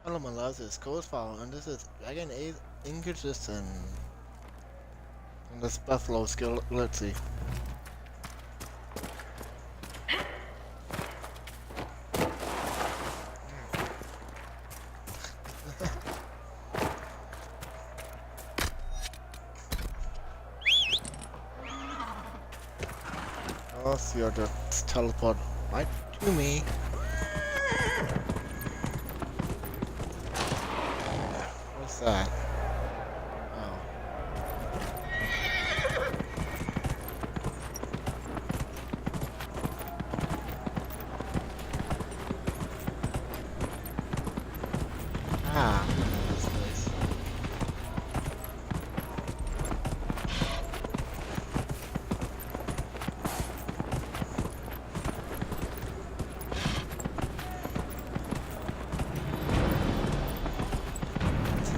Hello, my loves, it's Codex, and this is Dragon Age Inquisition. And this Buffalo skill, let's see. Oh, so you're just teleport right to me. What's that? Oh. Ah, this place.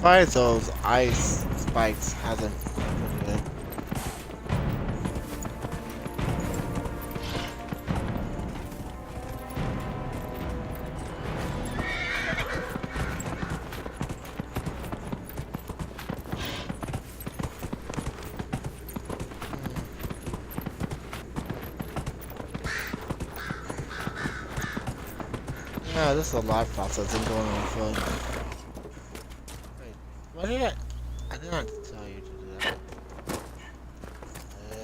Why those ice spikes hasn't happened yet? Yeah, this is a live process and going on for. What did I did not tell you to do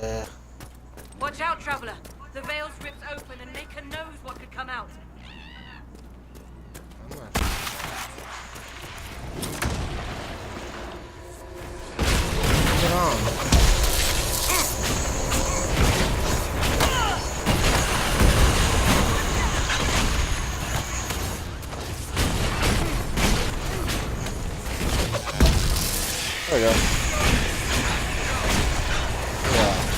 that. Watch out, traveler. The veil's ripped open and Maker knows what could come out. I'm not. Get on. There we go. Yeah.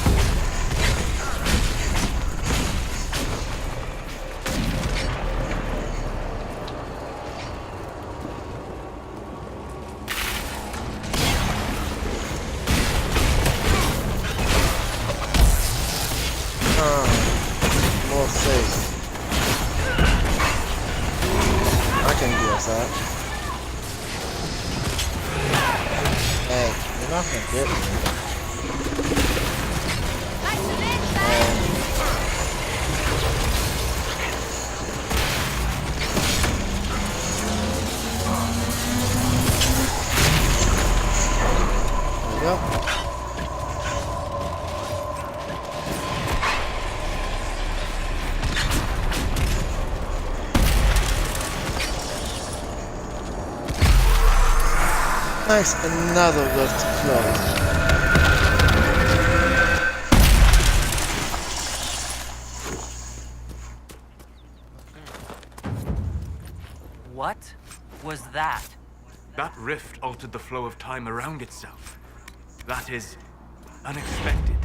More safe. I can guess that. Hey, you're not gonna get me. There we go. Nice, another lift to close. What was that? That rift altered the flow of time around itself. That is unexpected.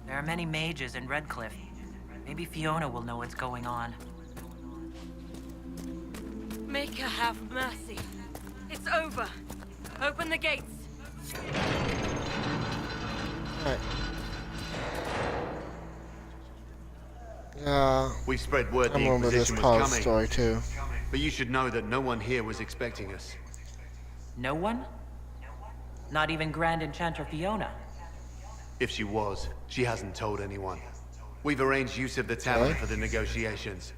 There are many mages in Redcliffe. Maybe Fiona will know what's going on. Maker have mercy. It's over. Open the gates. Alright. Yeah. We spread word I the remember this Inquisition was part of the coming, story too. but you should know that no one here was expecting us. No one? Not even Grand Enchanter Fiona. If she was, she hasn't told anyone. We've arranged use of the tavern Okay. for the negotiations.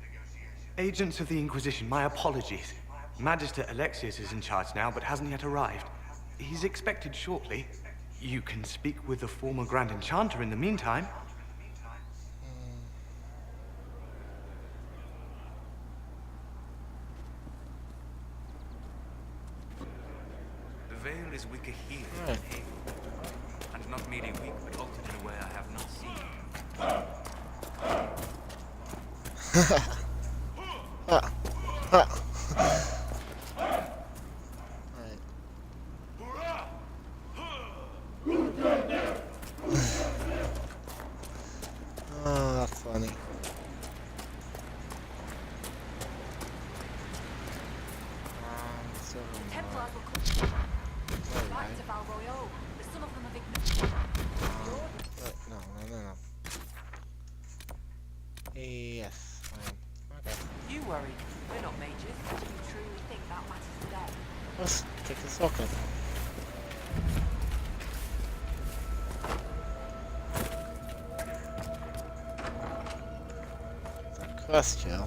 Agents of the Inquisition, my apologies. Magister Alexius is in charge now, but hasn't yet arrived. He's expected shortly. You can speak with the former Grand Enchanter in the meantime. The veil is weaker here Right. than here. And not merely weak, but altered in a way I have not seen. Oh, that's funny. So, Templars will come back to Val Royale, but some of them have ignored. no. Yes. fucking. Quest here. Too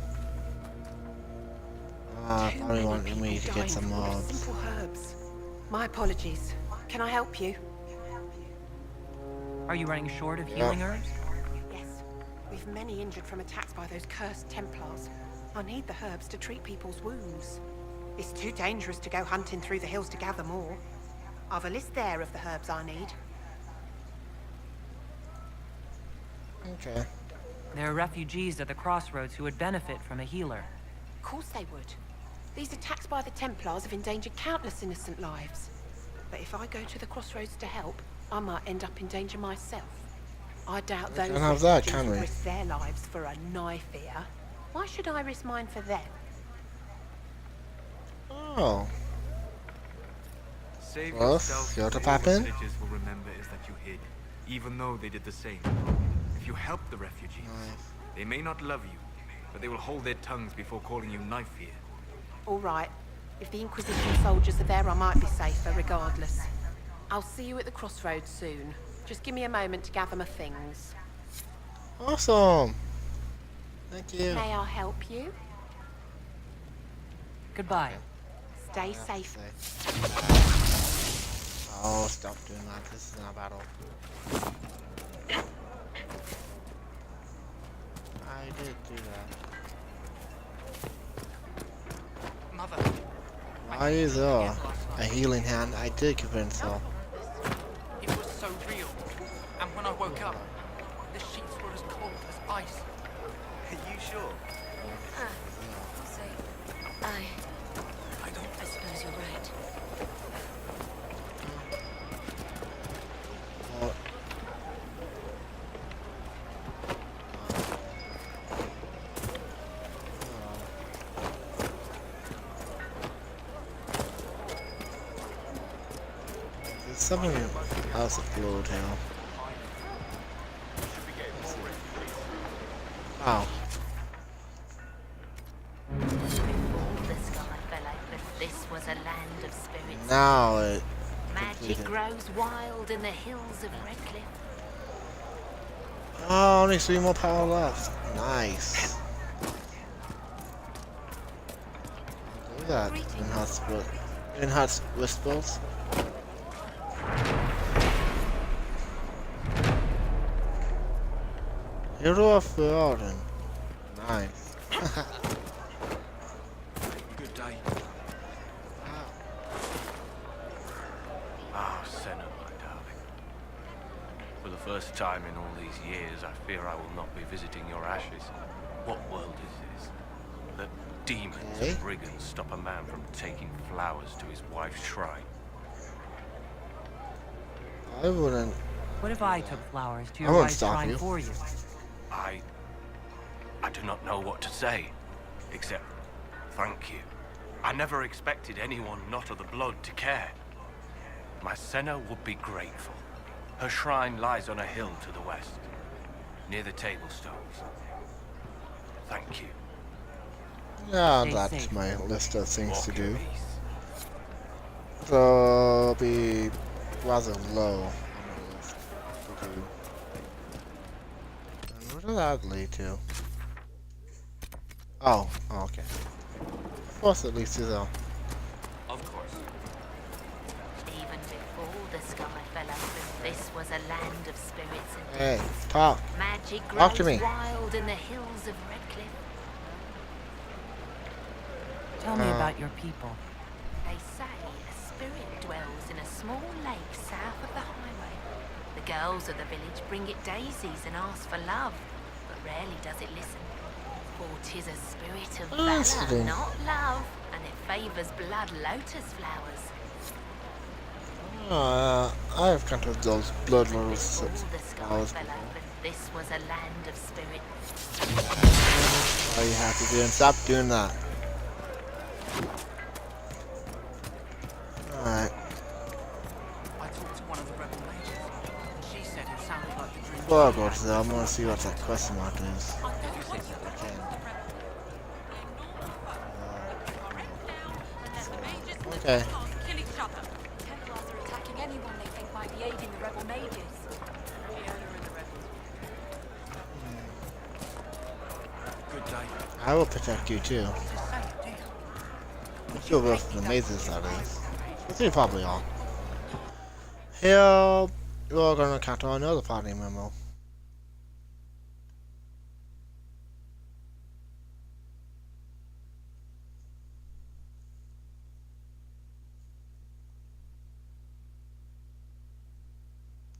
Probably many wanted me people to get dying some for all the mobs. simple herbs. My apologies. Can I help you? Are you running short of healing herbs? Yes. We've many injured from attacks by those cursed Templars. I need the herbs to treat people's wounds. It's too dangerous to go hunting through the hills to gather more. I've a list there of the herbs I need. Okay. There are refugees at the crossroads who would benefit from a healer. Of course they would. These attacks by the Templars have endangered countless innocent lives. But if I go to the crossroads to help, I might end up in danger myself. I doubt those can't have that, refugees can will we? risk their lives for a knife here. Why should I risk mine for them? Oh. Save Well, yourself. see what all happened? the villagers will remember is that you hid, even though they did the same. If you help the refugees, they may not love you, but they will hold their tongues before calling you knife here. All right. If the Inquisition soldiers are there, I might be safer regardless. I'll see you at the crossroads soon. Just give me a moment to gather my things. Awesome. Thank you. May I help you? Goodbye. Stay safe. Oh, stop doing that. This is not a battle. I did do that. Mother, Why is there a healing hand? I did convince her. it was so real. And when I woke up, the sheets were as cold as ice. Are you sure? I suppose you're right. Oh. There's something else afloat here. Oh. The sky fell open. This was a land of spirits. Now it Magic completed. grows wild in the hills of Redcliffe. Oh, only 3 more power left. Nice. Do that. Enhanced whispers. Hero of Fjorden. Nice. Good day. Ah, Senna, my darling. For the first time in all these years, I fear I will not be visiting your ashes. What world is this? That demons Okay. and brigands stop a man from taking flowers to his wife's shrine. I wouldn't. What if I took flowers to I your won't wife's stop shrine you. for you? I do not know what to say, except thank you. I never expected anyone not of the blood to care. My Senna would be grateful. Her shrine lies on a hill to the west, near the tablstones. Thank you. Yeah, Stay that's safe. my list of things Walk to in do. peace. So I'll be rather low on the list to do. And where did that lead to? Oh, okay. Of course it leads to there. Of course. Even before the sky fell open, this was a land of spirits and Hey, talk. magic Talk to grows me. wild in the hills of Redcliffe. Tell me about your people. They say a spirit dwells in a small lake south of the highway. The girls of the village bring it daisies and ask for love, but rarely does it listen. For 'tis a spirit of valor, Interesting. not love, and it favors blood lotus flowers. I have counted those blood lotus Before the sky flowers fell before. open, this was a land of spirits. All you have to do and stop doing that. Alright. I talked to one of the rebel mages. She said it sounded like the dream. Before I go to that, I'm gonna see what that question mark is. Okay. Okay. I will protect you too. To say, dear. If you're worth the mazes, that is. Which you probably are. Here, we're gonna encounter another party member.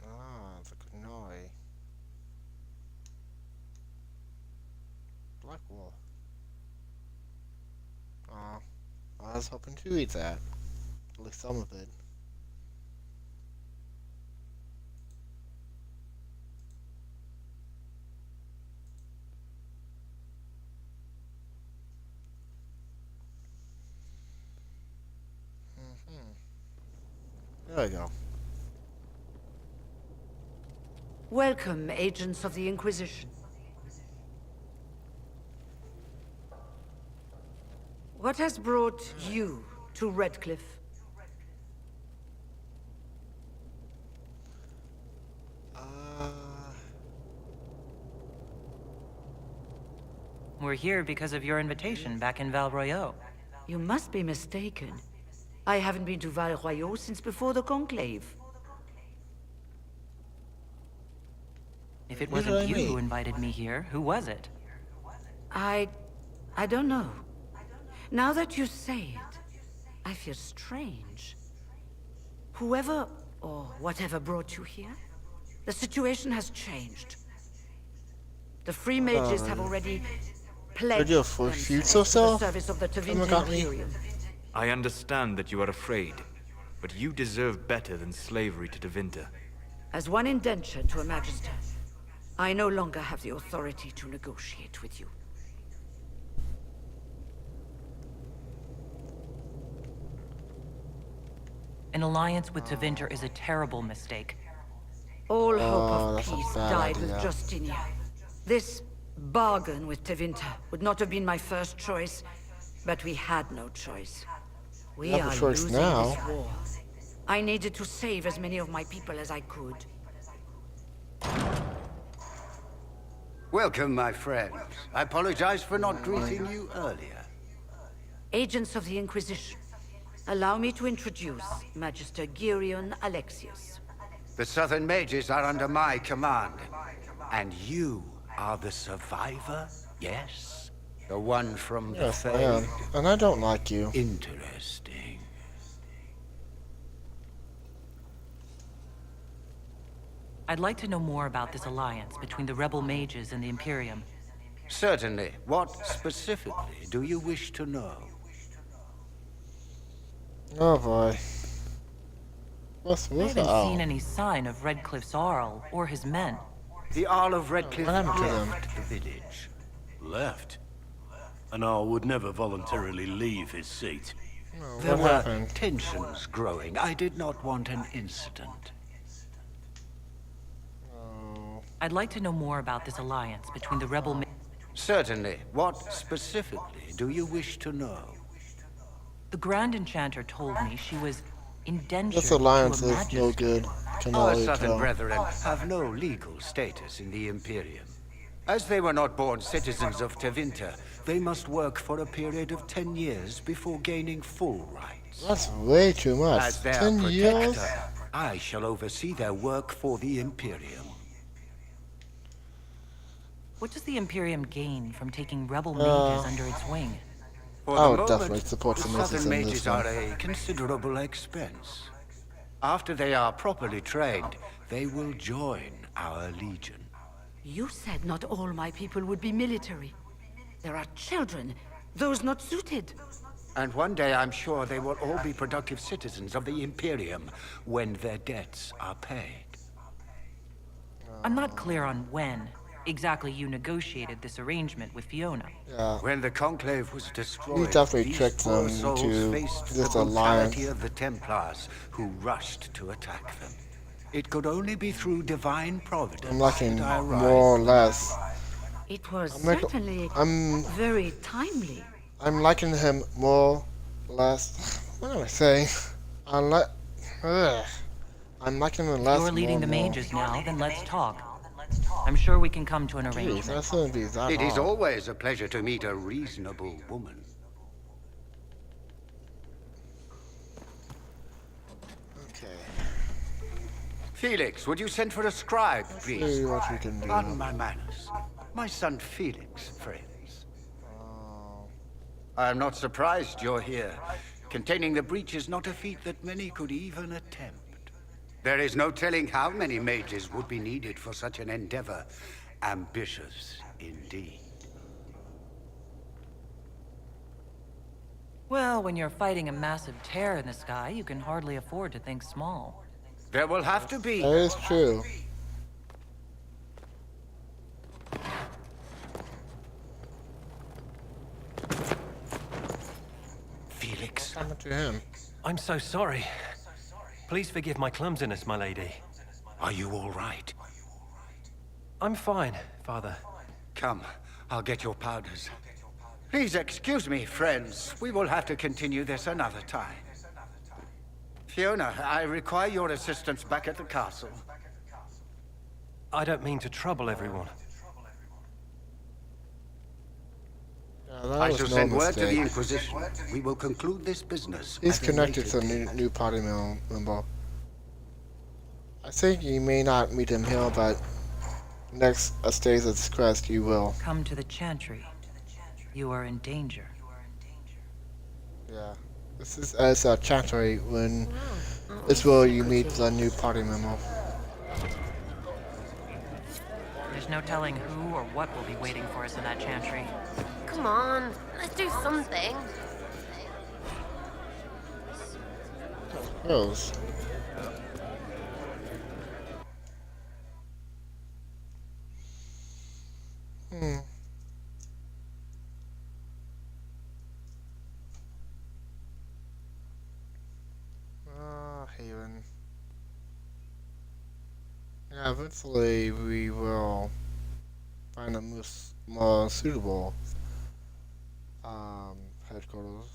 Ah, it's a Gnoi. Black wolf. Ah, I was hoping to eat that. At least some of it. There we go. Welcome, agents of the Inquisition. What has brought you to Redcliffe? We're here because of your invitation back in Val Royeaux. You must be mistaken. I haven't been to Val Royeaux since before the Conclave. If it wasn't you who invited me here, who was it? I don't know. Now that you say it, I feel strange. Whoever or whatever brought you here, the situation has changed. The Free Mages have already pledged themselves to the service of the Tevinter Imperium. I understand that you are afraid, but you deserve better than slavery to Tevinter. As one indentured to a Magister, I no longer have the authority to negotiate with you. An alliance with Tevinter is a terrible mistake. All hope of that's a peace bad died idea. with Justinia. This bargain with Tevinter would not have been my first choice, but we had no choice. We You have are a choice losing now. this war. I needed to save as many of my people as I could. Welcome, my friends. I apologize for not greeting you earlier. Agents of the Inquisition, allow me to introduce Magister Girion Alexius. The Southern Mages are under my command. And you are the survivor, yes? The one from the Yes, I am. And I don't like you. Interesting. I'd like to know more about this alliance between the rebel mages and the Imperium. Certainly. What specifically do you wish to know? Oh boy. What's I with haven't that? seen any sign of Redcliffe's Arl or his men. The Arl of Redcliffe What happened to them? left the village. Left? An Arl would never voluntarily leave his seat. Oh, There what were happened? tensions growing. I did not want an incident. Oh. I'd like to know more about this alliance between the rebel ma- Certainly. What specifically do you wish to know? The Grand Enchanter told me she was indentured This alliance to a is no magister. good. Cannot Our really southern tell. brethren have no legal status in the Imperium. As they were not born citizens of Tevinter, they must work for a period of 10 years before gaining full rights. That's way too much. As their 10 protector, years? I shall oversee their work for the Imperium. What does the Imperium gain from taking rebel mages under its wing? For I the would moment, definitely support the the mages Southern in this mages one. are a considerable expense. After they are properly trained, they will join our legion. You said not all my people would be military. There are children, those not suited. And one day I'm sure they will all be productive citizens of the Imperium when their debts are paid. I'm not clear on when exactly you negotiated this arrangement with Fiona. Yeah. When the Conclave was destroyed, You definitely these tricked poor them souls into faced this the brutality alliance. of the Templars, who rushed to attack them. It could only be through divine providence I'm liking that I arrived. more or less. It was I'm like- certainly I'm very timely. I'm liking him more or less. What am I saying? I'm liking him less. You're leading more the and more. mages now, then let's talk. I'm sure we can come to an Jeez, arrangement. that shouldn't be that It is hard. always a pleasure to meet a reasonable woman. Okay. Felix, would you send for a scribe, please? See what we can do. Pardon my manners. My son Felix, friends. I'm not surprised you're here. Containing the breach is not a feat that many could even attempt. There is no telling how many mages would be needed for such an endeavor. Ambitious, indeed. Well, when you're fighting a massive tear in the sky, you can hardly afford to think small. There will have to be. That is true. Felix. What happened to him? I'm so sorry. Please forgive my clumsiness, my lady. Are you all right? I'm fine, Father. Come, I'll get your powders. Please excuse me, friends. We will have to continue this another time. Fiona, I require your assistance back at the castle. I don't mean to trouble everyone. Yeah, that I was shall no send word to the mistake. Inquisition. We will conclude this business. He's at a connected to later a date. new party member. I think you may not meet him here, but next a stays at quest you will. Come to the Chantry. You are in danger. Yeah. This is as a chantry when it's where you meet the new party member. There's no telling who or what will be waiting for us in that Chantry. Come on, let's do something. Gross. Haven. Yeah, eventually we will find a more suitable headquarters.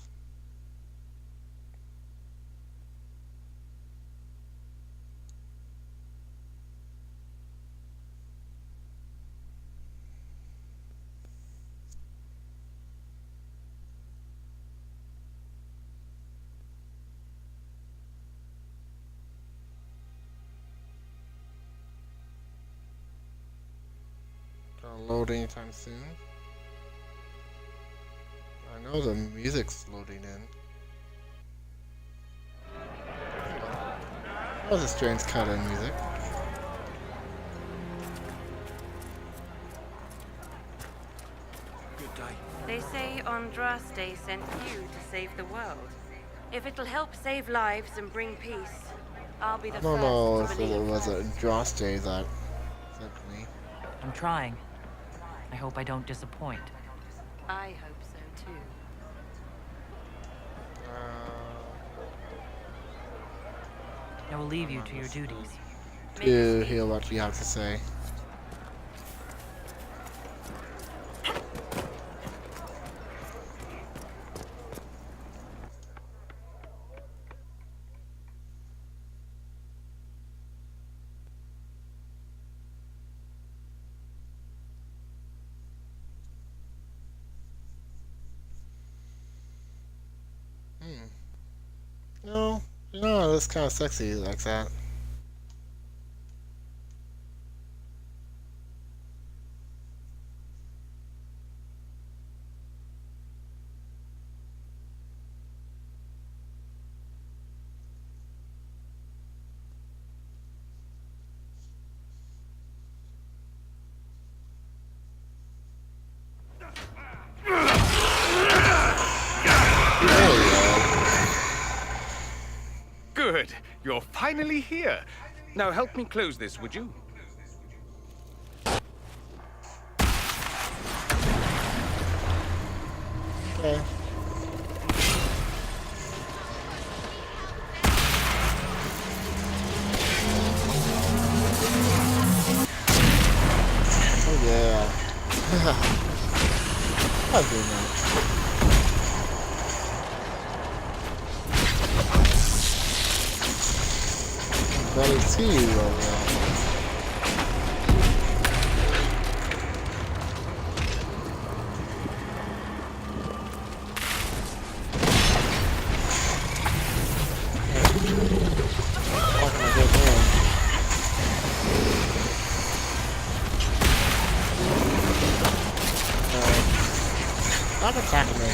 Gonna load anytime soon. I know the music's loading in. That was a strange cut in music. Good day. They say Andraste sent you to save the world. If it'll help save lives and bring peace, I'll be the I don't first know to if it believe. was a Andraste that sent me. I'm trying. I hope I don't disappoint. I hope so too. I will leave you to your duties. To hear what you have to say. No, that's kind of sexy like that. Good. You're finally here. Now help me close this, would you? Okay. Oh yeah. I'll do that. Better see you over there. Stop attacking me.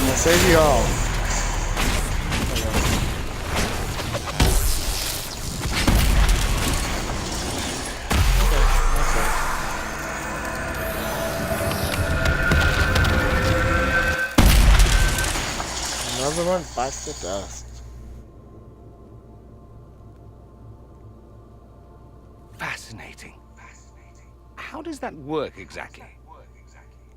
I'll save you all. Another one bites the dust. Fascinating. How does that work exactly?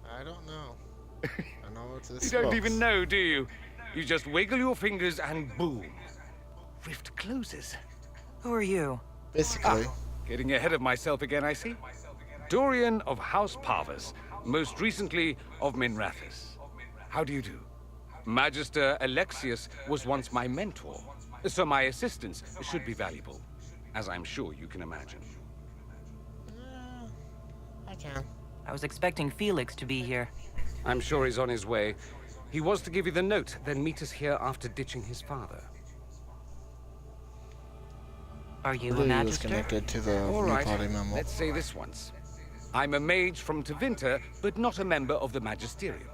I don't know. I know it's this. You don't even know, do you? You just wiggle your fingers and boom. Rift closes. Who are you? Basically. Getting ahead of myself again, I see. Dorian of House Parvus, most recently of Minrathous. How do you do? Magister Alexius was once my mentor, so my assistance should be valuable, as I'm sure you can imagine. I can. I was expecting Felix to be here. I'm sure he's on his way. He was to give you the note, then meet us here after ditching his father. Are you a was magister? connected to the All new right, party memo. let's say this once. I'm a mage from Tevinter, but not a member of the Magisterium.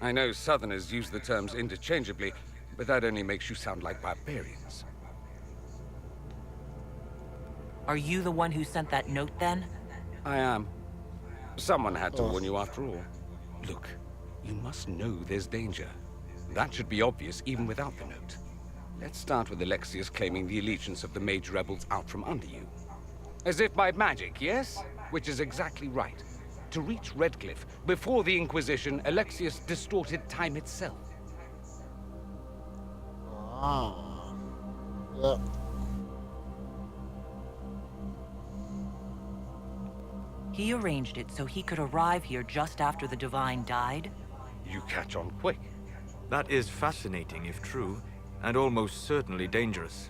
I know Southerners use the terms interchangeably, but that only makes you sound like barbarians. Are you the one who sent that note, then? I am. Someone had to warn you after all. Look, you must know there's danger. That should be obvious even without the note. Let's start with Alexius claiming the allegiance of the mage rebels out from under you. As if by magic, yes? Which is exactly right. To reach Redcliffe, before the Inquisition, Alexius distorted time itself. Ah. Yep. He arranged it so he could arrive here just after the Divine died? You catch on quick. That is fascinating if true, and almost certainly dangerous.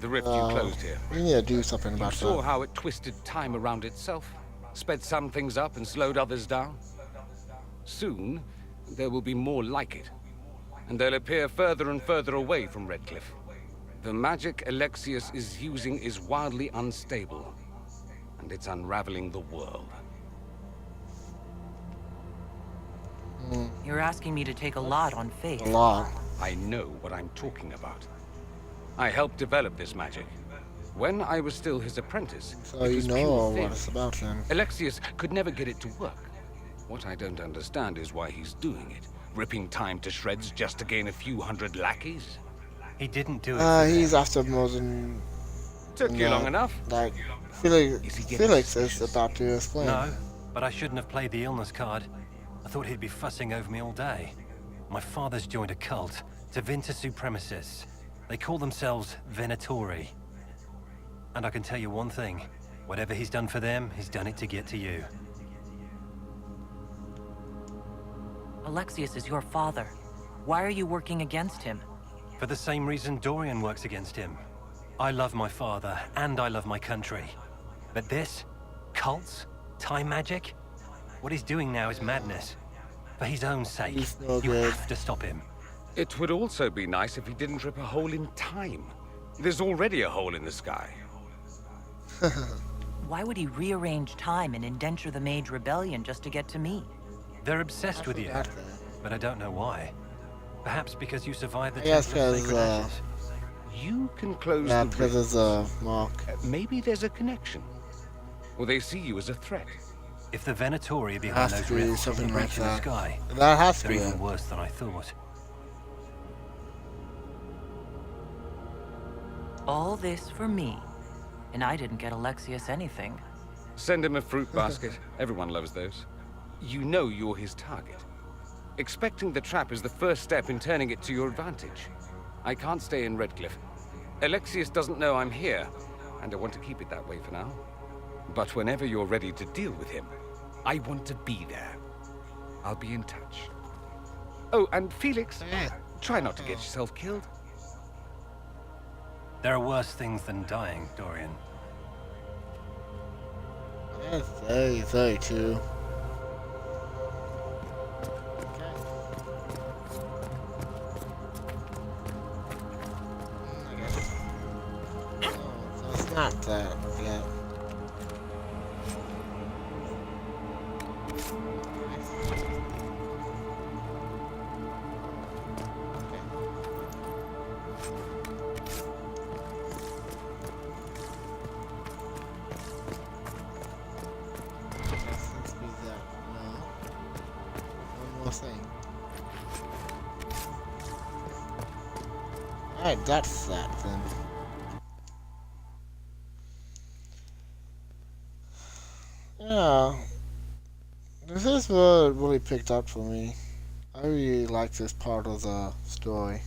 The rift you closed here. We need to do something about You saw that. how it twisted time around itself, sped some things up and slowed others down. Soon, there will be more like it, and they'll appear further and further away from Redcliffe. The magic Alexius is using is wildly unstable, and it's unraveling the world. You're asking me to take a lot on faith. A lot. I know what I'm talking about. I helped develop this magic. When I was still his apprentice, So it you was know pure what theory. it's about then. Alexius could never get it to work. What I don't understand is why he's doing it, ripping time to shreds just to gain a few hundred lackeys. He didn't do it. He's after more than... Took you long enough. Like, Felix is about to explain. No, but I shouldn't have played the illness card. I thought he'd be fussing over me all day. My father's joined a cult, Tevinter Supremacists. They call themselves Venatori. And I can tell you one thing. Whatever he's done for them, he's done it to get to you. Alexius is your father. Why are you working against him? For the same reason Dorian works against him. I love my father, and I love my country. But this? Cults? Time magic? What he's doing now is madness. For his own sake, He's no you good. have to stop him. It would also be nice if he didn't rip a hole in time. There's already a hole in the sky. Why would he rearrange time and indenture the Mage Rebellion just to get to me? They're obsessed with you, forgot that. but I don't know why. Perhaps because you survived the Yes, Templar's because, Sacred Ashes. You can close Yeah, the because rift. it's a mark. Maybe there's a connection. Or they see you as a threat. If the Venatori Has behind to those be rifts something in like the that. sky, That has to they're be even it. worse than I thought. All this for me. And I didn't get Alexius anything. Send him a fruit basket. Everyone loves those. You know you're his target. Expecting the trap is the first step in turning it to your advantage. I can't stay in Redcliffe. Alexius doesn't know I'm here, and I want to keep it that way for now. But whenever you're ready to deal with him, I want to be there. I'll be in touch. Oh, and Felix, try not to get yourself killed. There are worse things than dying, Dorian. That's very, very true. not that yet. Alright, that's that then. Yeah, this is what really picked up for me. I really like this part of the story.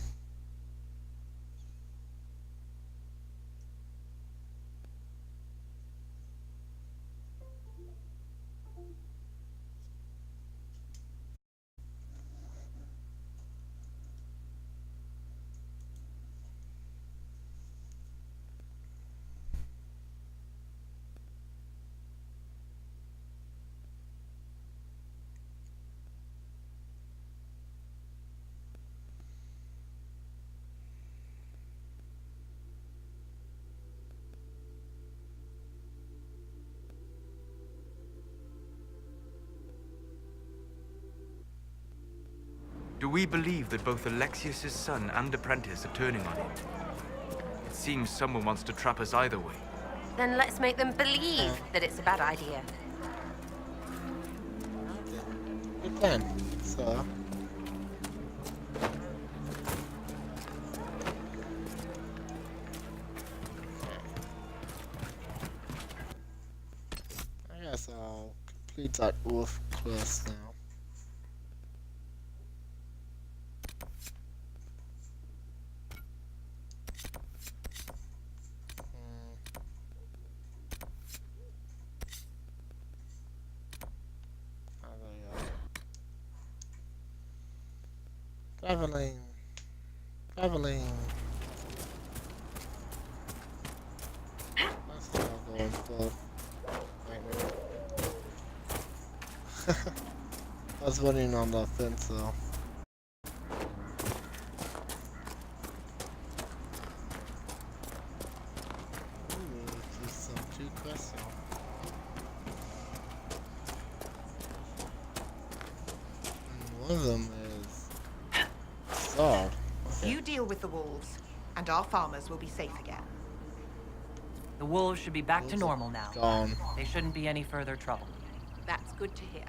Do we believe that both Alexius's son and apprentice are turning on him? It seems someone wants to trap us either way. Then let's make them believe that it's a bad idea. We can, so... I guess I'll complete that wolf quest now. Traveling. That's not going for. I was running on the fence though. Ooh, just some 2 quests now. And one of them is sword. Okay. You deal with the wolves, and our farmers will be safe again. The wolves should be back to normal now. Gone. They shouldn't be any further trouble. That's good to hear.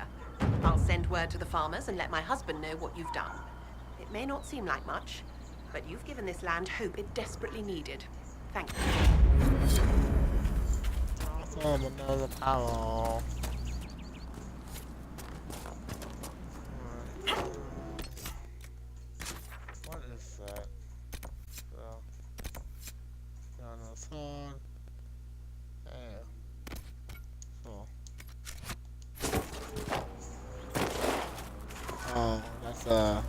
I'll send word to the farmers and let my husband know what you've done. It may not seem like much, but you've given this land hope it desperately needed. Thank you. Awesome, another power. What is that? Got no sword. Oh, that's a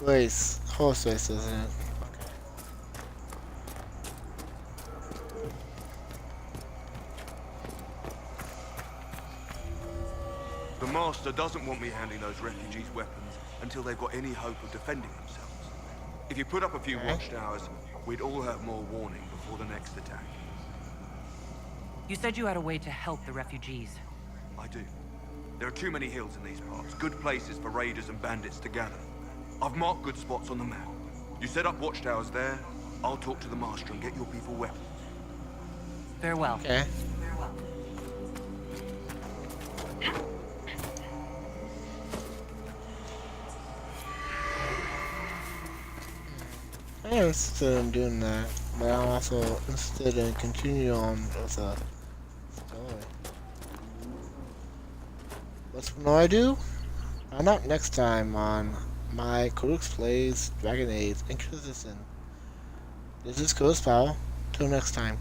race, horse race, isn't it? Okay. The Master doesn't want me handing those refugees weapons until they've got any hope of defending themselves. If you put up a few watchtowers, we'd all have more warning before the next attack. You said you had a way to help the refugees. I do. There are too many hills in these parts, good places for raiders and bandits to gather. I've marked good spots on the map. You set up watchtowers there, I'll talk to the Master and get your people weapons. Farewell. Okay. I'm interested in doing that, but I'm also interested in continuing on with the story. What will I do? Find out next time on my Codex Plays Dragon Age Inquisition. This is Codex Power. Till next time.